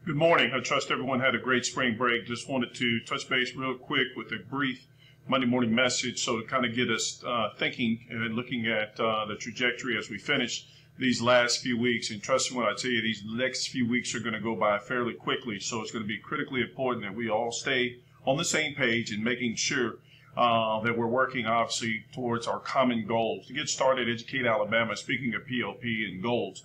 Good morning. I trust everyone had a great spring break. Just wanted to touch base real quick with a brief Monday morning message so to kind of get us thinking and looking at the trajectory as we finish these last few weeks. And trust me when I tell you, these next few weeks are going to go by fairly quickly. So it's going to be critically important that we all stay on the same page and making sure that we're working, obviously, towards our common goals. To get started, Educate Alabama, speaking of PLP and goals,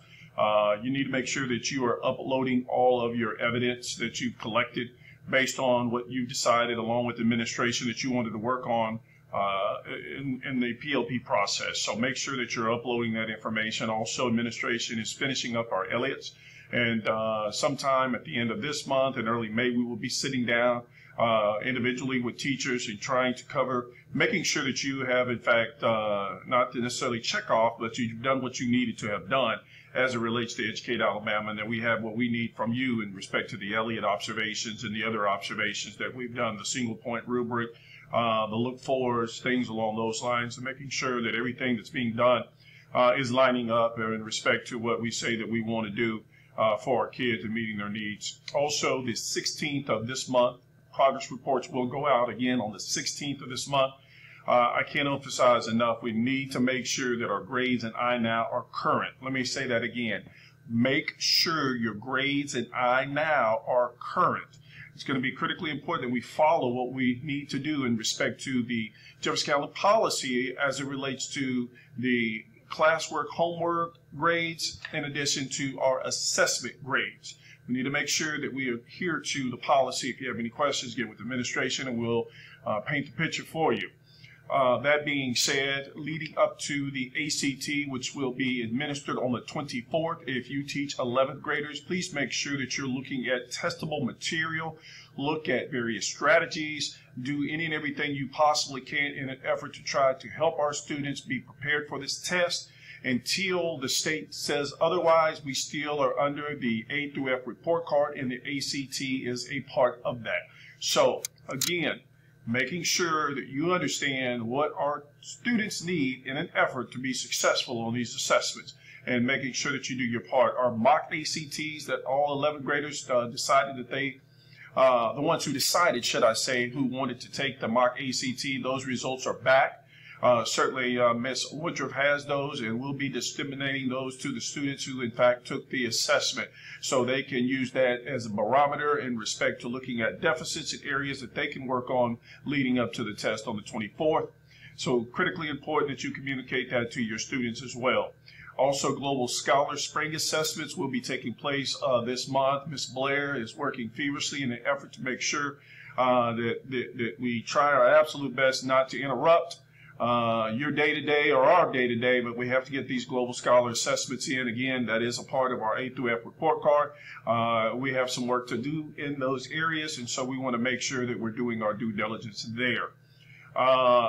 you need to make sure that you are uploading all of your evidence that you've collected based on what you decided along with the administration that you wanted to work on in the PLP process. So make sure that you're uploading that information. Also, administration is finishing up our Elliots, and sometime at the end of this month and early May, we will be sitting down individually with teachers and trying to cover, making sure that you have, in fact, not to necessarily check off, but you've done what you needed to have done as it relates to Educate Alabama, and that we have what we need from you in respect to the Elliott observations and the other observations that we've done, the single point rubric, the look-forwards, things along those lines, and making sure that everything that's being done is lining up in respect to what we say that we want to do for our kids and meeting their needs. Also, the 16th of this month, progress reports will go out again on the 16th of this month. I can't emphasize enough, we need to make sure that our grades in iNow are current. Let me say that again. Make sure your grades in iNow are current. It's going to be critically important that we follow what we need to do in respect to the Jefferson County policy as it relates to the classwork, homework grades, in addition to our assessment grades. We need to make sure that we adhere to the policy. If you have any questions, get with administration and we'll paint the picture for you. That being said, leading up to the ACT, which will be administered on the 24th, if you teach 11th graders, please make sure that you're looking at testable material, look at various strategies, do any and everything you possibly can in an effort to try to help our students be prepared for this test. Until the state says otherwise, we still are under the A through F report card, and the ACT is a part of that. So, again, making sure that you understand what our students need in an effort to be successful on these assessments, and making sure that you do your part. Our mock ACTs that all 11th graders decided that they, the ones who decided, should I say, who wanted to take the mock ACT, those results are back. Certainly, Ms. Woodruff has those, and we'll be disseminating those to the students who, in fact, took the assessment, so they can use that as a barometer in respect to looking at deficits and areas that they can work on leading up to the test on the 24th. So critically important that you communicate that to your students as well. Also, Global Scholar Spring Assessments will be taking place this month. Ms. Blair is working feverishly in an effort to make sure that we try our absolute best not to interrupt your day-to-day or our day-to-day, but we have to get these Global Scholar assessments in. Again, that is a part of our A through F report card. We have some work to do in those areas, and so we want to make sure that we're doing our due diligence there.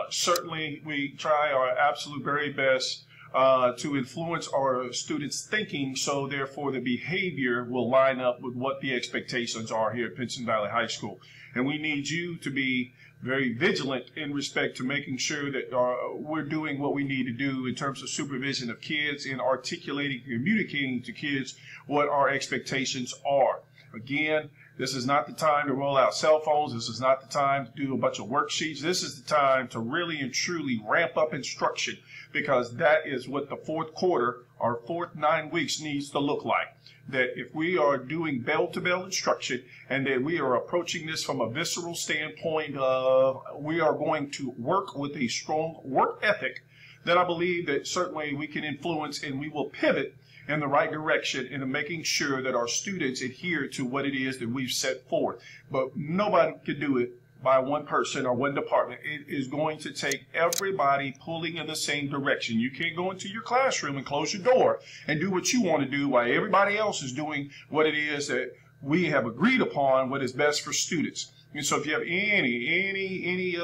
Certainly, we try our absolute very best to influence our students' thinking, so therefore the behavior will line up with what the expectations are here at Pinson Valley High School. And we need you to be very vigilant in respect to making sure that we're doing what we need to do in terms of supervision of kids and articulating, communicating to kids what our expectations are. Again, this is not the time to roll out cell phones. This is not the time to do a bunch of worksheets. This is the time to really and truly ramp up instruction, because that is what the fourth quarter, our fourth 9 weeks, needs to look like. That if we are doing bell-to-bell instruction and that we are approaching this from a visceral standpoint of we are going to work with a strong work ethic, then I believe that certainly we can influence and we will pivot in the right direction in making sure that our students adhere to what it is that we've set forth. But nobody can do it by one person or one department. It is going to take everybody pulling in the same direction. You can't go into your classroom and close your door and do what you want to do while everybody else is doing what it is that we have agreed upon, what is best for students. And so if you have any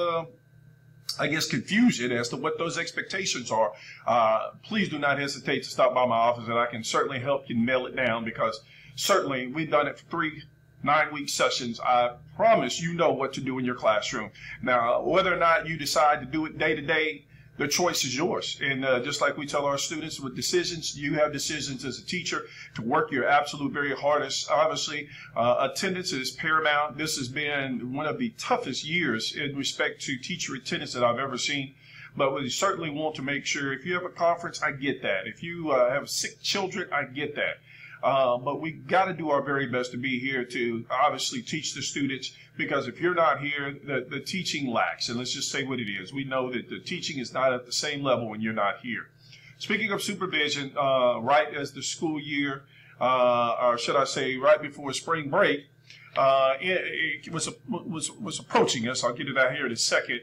I guess, confusion as to what those expectations are, please do not hesitate to stop by my office, and I can certainly help you nail it down, because certainly we've done it for 3 9-week sessions. I promise you know what to do in your classroom. Now, whether or not you decide to do it day to day, the choice is yours. And just like we tell our students with decisions, you have decisions as a teacher to work your absolute very hardest. Obviously, attendance is paramount. This has been one of the toughest years in respect to teacher attendance that I've ever seen. But we certainly want to make sure, if you have a conference, I get that. If you have sick children, I get that. But we got to do our very best to be here to obviously teach the students, because if you're not here, the teaching lacks. And let's just say what it is. We know that the teaching is not at the same level when you're not here. Speaking of supervision, right as the school year, or should I say right before spring break, it was approaching us. I'll get to that here in a second.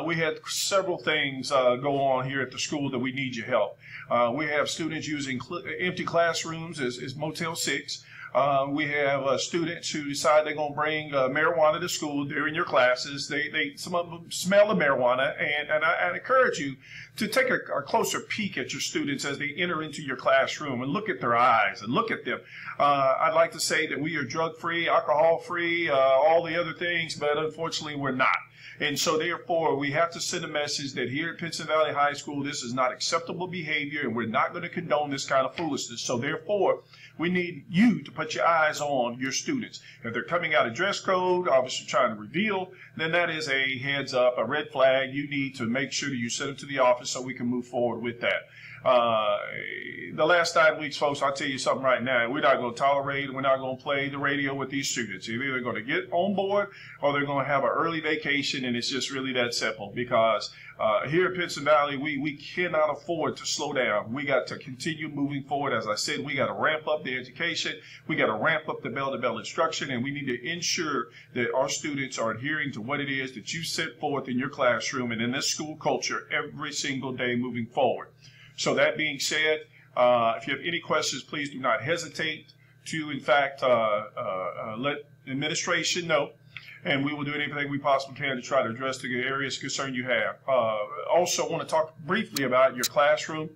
We had several things go on here at the school that we need your help. We have students using empty classrooms as Motel 6. We have students who decide they're going to bring marijuana to school during your classes. Some of them smell the marijuana, and I encourage you to take a closer peek at your students as they enter into your classroom and look at their eyes and look at them. I'd like to say that we are drug-free, alcohol-free, all the other things, but unfortunately we're not. And so therefore, we have to send a message that here at Pinson Valley High School, this is not acceptable behavior, and we're not going to condone this kind of foolishness. So therefore, we need you to put your eyes on your students. If they're coming out of dress code, obviously trying to reveal, then that is a heads up, a red flag. You need to make sure that you send them to the office so we can move forward with that. The last 9 weeks, folks, I'll tell you something right now. We're not going to tolerate, we're not going to play the radio with these students. They're either going to get on board or they're going to have an early vacation, and it's just really that simple. Because here at Pinson Valley, we cannot afford to slow down. We got to continue moving forward. As I said, we got to ramp up the education. We got to ramp up the bell-to-bell instruction, and we need to ensure that our students are adhering to what it is that you set forth in your classroom and in this school culture every single day moving forward. So that being said, if you have any questions, please do not hesitate to, in fact, let administration know, and we will do anything we possibly can to try to address the areas of concern you have. Also want to talk briefly about your classroom.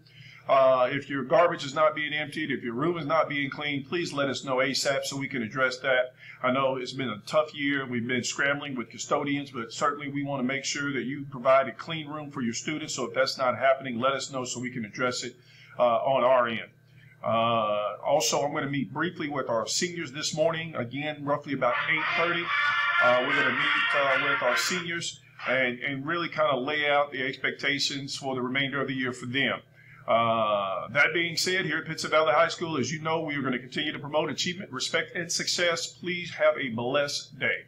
If your garbage is not being emptied, if your room is not being cleaned, please let us know ASAP so we can address that. I know it's been a tough year. We've been scrambling with custodians, but certainly we want to make sure that you provide a clean room for your students. So if that's not happening, let us know so we can address it on our end. Also, I'm going to meet briefly with our seniors this morning, again, roughly about 8:30. We're going to meet with our seniors and really kind of lay out the expectations for the remainder of the year for them. That being said, here at Pinson Valley High School, as you know, we are going to continue to promote achievement, respect, and success. Please have a blessed day.